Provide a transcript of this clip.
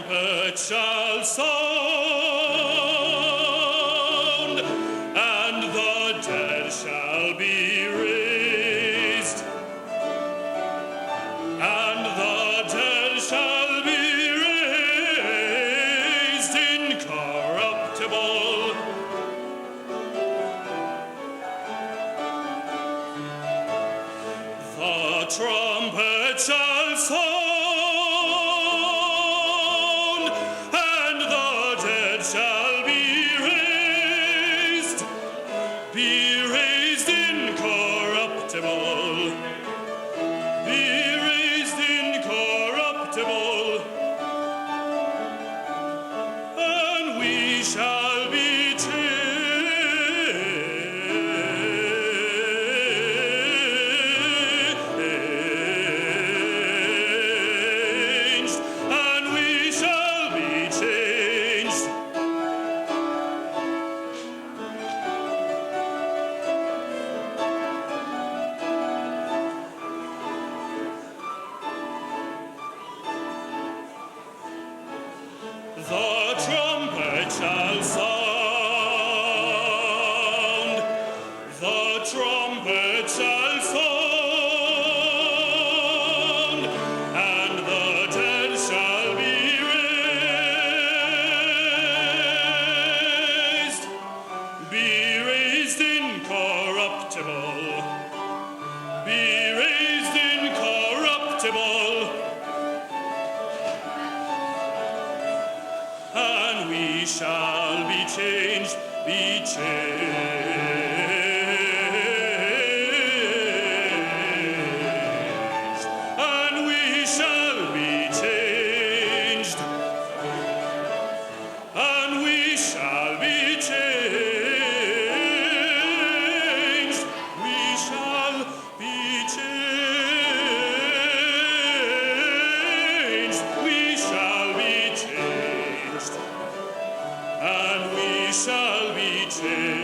trumpet shall sound, and the dead shall be raised, and the dead shall be raised incorruptible. The trumpet shall sound, and the dead shall be raised incorruptible, be raised incorruptible, and we shall be changed. The trumpet shall sound, the trumpet shall sound, and the dead shall be raised incorruptible, be raised incorruptible, and we shall be changed, be changed, and we shall be changed, and we shall be changed, we shall be changed, we shall be changed, and we shall be changed.